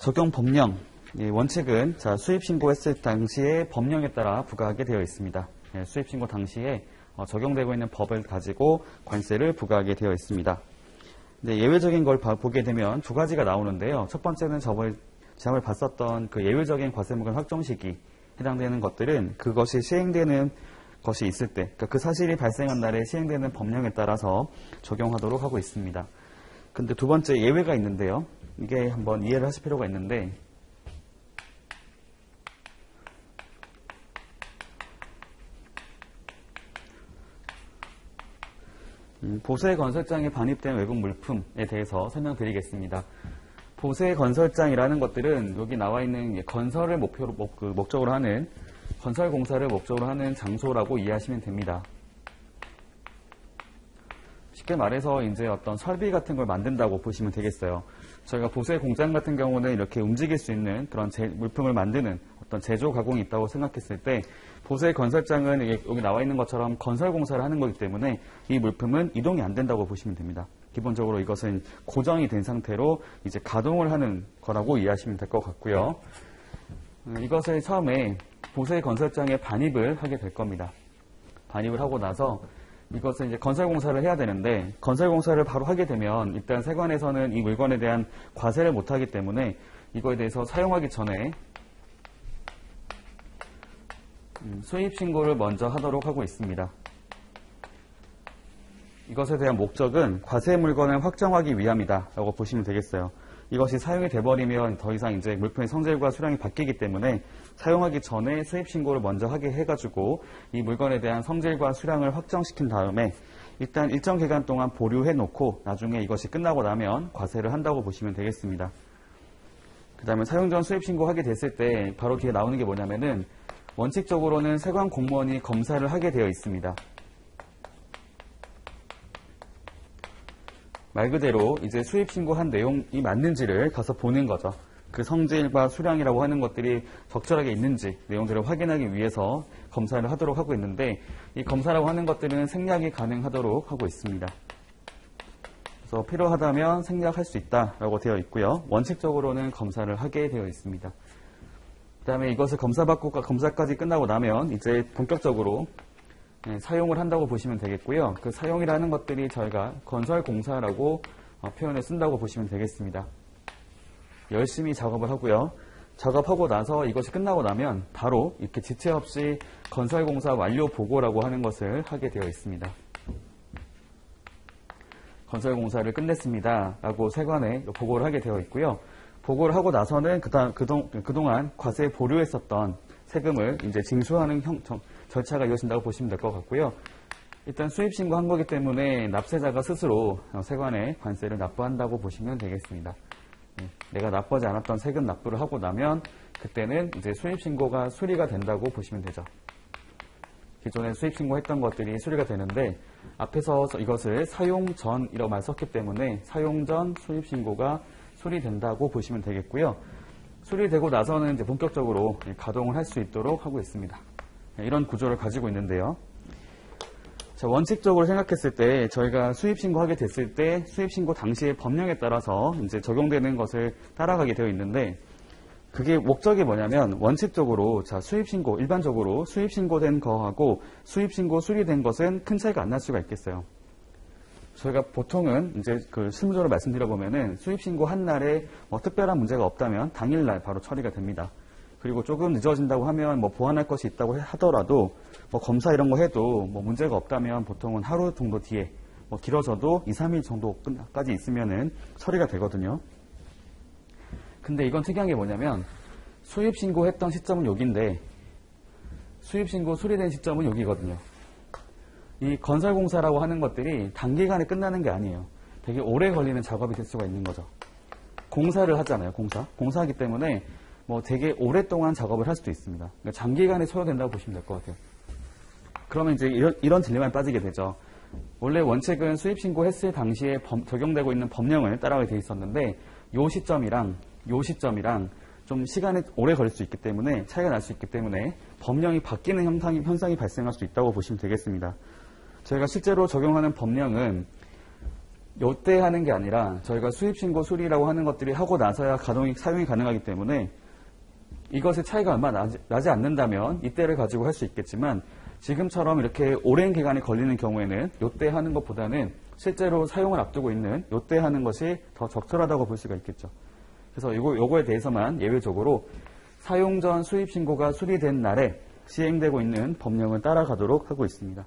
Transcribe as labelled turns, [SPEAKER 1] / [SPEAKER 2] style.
[SPEAKER 1] 적용 법령, 원칙은 수입 신고했을 당시의 법령에 따라 부과하게 되어 있습니다. 수입 신고 당시에 적용되고 있는 법을 가지고 관세를 부과하게 되어 있습니다. 예외적인 걸 보게 되면 두 가지가 나오는데요. 첫 번째는 지난번에 봤었던 그 예외적인 과세무관 확정 시기 해당되는 것들은 그것이 시행되는 것이 있을 때, 그러니까 그 사실이 발생한 날에 시행되는 법령에 따라서 적용하도록 하고 있습니다. 근데 두 번째 예외가 있는데요. 이게 한번 이해를 하실 필요가 있는데, 보세 건설장에 반입된 외국 물품에 대해서 설명드리겠습니다. 보세 건설장이라는 것들은 여기 나와 있는 건설을 목적으로 하는 건설 공사를 목적으로 하는 장소라고 이해하시면 됩니다. 쉽게 말해서 이제 어떤 설비 같은 걸 만든다고 보시면 되겠어요. 저희가 보세 공장 같은 경우는 이렇게 움직일 수 있는 그런 물품을 만드는 어떤 제조 가공이 있다고 생각했을 때, 보세 건설장은 여기 나와 있는 것처럼 건설 공사를 하는 거기 때문에 이 물품은 이동이 안 된다고 보시면 됩니다. 기본적으로 이것은 고정이 된 상태로 이제 가동을 하는 거라고 이해하시면 될 것 같고요. 이것을 처음에 보세 건설장에 반입을 하게 될 겁니다. 반입을 하고 나서 이것은 이제 건설 공사를 해야 되는데, 건설 공사를 바로 하게 되면 일단 세관에서는 이 물건에 대한 과세를 못 하기 때문에 이거에 대해서 사용하기 전에 수입 신고를 먼저 하도록 하고 있습니다. 이것에 대한 목적은 과세 물건을 확정하기 위함이다 라고 보시면 되겠어요. 이것이 사용이 돼버리면 더 이상 이제 물품의 성질과 수량이 바뀌기 때문에 사용하기 전에 수입 신고를 먼저 하게 해가지고 이 물건에 대한 성질과 수량을 확정시킨 다음에 일단 일정 기간 동안 보류해 놓고 나중에 이것이 끝나고 나면 과세를 한다고 보시면 되겠습니다. 그 다음에 사용 전 수입 신고하게 됐을 때 바로 뒤에 나오는 게 뭐냐면은, 원칙적으로는 세관 공무원이 검사를 하게 되어 있습니다. 말 그대로 이제 수입 신고한 내용이 맞는지를 가서 보는 거죠. 그 성질과 수량이라고 하는 것들이 적절하게 있는지 내용들을 확인하기 위해서 검사를 하도록 하고 있는데, 이 검사라고 하는 것들은 생략이 가능하도록 하고 있습니다. 그래서 필요하다면 생략할 수 있다라고 되어 있고요. 원칙적으로는 검사를 하게 되어 있습니다. 그 다음에 이것을 검사받고 검사까지 끝나고 나면 이제 본격적으로 사용을 한다고 보시면 되겠고요. 그 사용이라는 것들이 저희가 건설공사라고 표현을 쓴다고 보시면 되겠습니다. 열심히 작업을 하고요. 작업하고 나서 이것이 끝나고 나면 바로 이렇게 지체 없이 건설공사 완료 보고라고 하는 것을 하게 되어 있습니다. 건설공사를 끝냈습니다 라고 세관에 보고를 하게 되어 있고요. 보고를 하고 나서는 그동안 과세에 보류했었던 세금을 이제 징수하는 절차가 이어진다고 보시면 될 것 같고요. 일단 수입 신고한 거기 때문에 납세자가 스스로 세관에 관세를 납부한다고 보시면 되겠습니다. 내가 납부하지 않았던 세금 납부를 하고 나면 그때는 이제 수입 신고가 수리가 된다고 보시면 되죠. 기존에 수입 신고했던 것들이 수리가 되는데, 앞에서 이것을 사용 전이라고 말 썼기 때문에 사용 전 수입 신고가 수리된다고 보시면 되겠고요. 수리되고 나서는 이제 본격적으로 가동을 할 수 있도록 하고 있습니다. 이런 구조를 가지고 있는데요. 자, 원칙적으로 생각했을 때 저희가 수입 신고하게 됐을 때 수입 신고 당시의 법령에 따라서 이제 적용되는 것을 따라가게 되어 있는데, 그게 목적이 뭐냐면, 원칙적으로 수입 신고, 일반적으로 수입 신고된 거하고 수입 신고 수리된 것은 큰 차이가 안 날 수가 있겠어요. 저희가 보통은 이제 실무적으로 말씀드려보면은 수입 신고 한 날에 특별한 문제가 없다면 당일날 바로 처리가 됩니다. 그리고 조금 늦어진다고 하면 보완할 것이 있다고 하더라도 검사 이런 거 해도 문제가 없다면 보통은 하루 정도 뒤에 길어져도 2, 3일 정도까지 있으면은 처리가 되거든요. 근데 이건 특이한 게 뭐냐면, 수입 신고했던 시점은 여기인데 수입 신고 수리된 시점은 여기거든요. 이 건설공사라고 하는 것들이 단기간에 끝나는 게 아니에요. 되게 오래 걸리는 작업이 될 수가 있는 거죠. 공사를 하잖아요. 공사하기 때문에 되게 오랫동안 작업을 할 수도 있습니다. 그러니까 장기간에 소요된다고 보시면 될 것 같아요. 그러면 이제 이런 딜레마에 빠지게 되죠. 원래 원칙은 수입 신고했을 당시에 적용되고 있는 법령을 따라가게 돼 있었는데, 요 시점이랑 좀 시간이 오래 걸릴 수 있기 때문에, 차이가 날 수 있기 때문에 법령이 바뀌는 현상이 발생할 수 있다고 보시면 되겠습니다. 저희가 실제로 적용하는 법령은 요때 하는 게 아니라 저희가 수입신고 수리라고 하는 것들이 하고 나서야 사용이 가능하기 때문에 이것의 차이가 얼마 나지 않는다면 이때를 가지고 할 수 있겠지만 지금처럼 이렇게 오랜 기간이 걸리는 경우에는 요때 하는 것보다는 실제로 사용을 앞두고 있는 요때 하는 것이 더 적절하다고 볼 수가 있겠죠. 그래서 요거에 대해서만 예외적으로 사용 전 수입신고가 수리된 날에 시행되고 있는 법령을 따라가도록 하고 있습니다.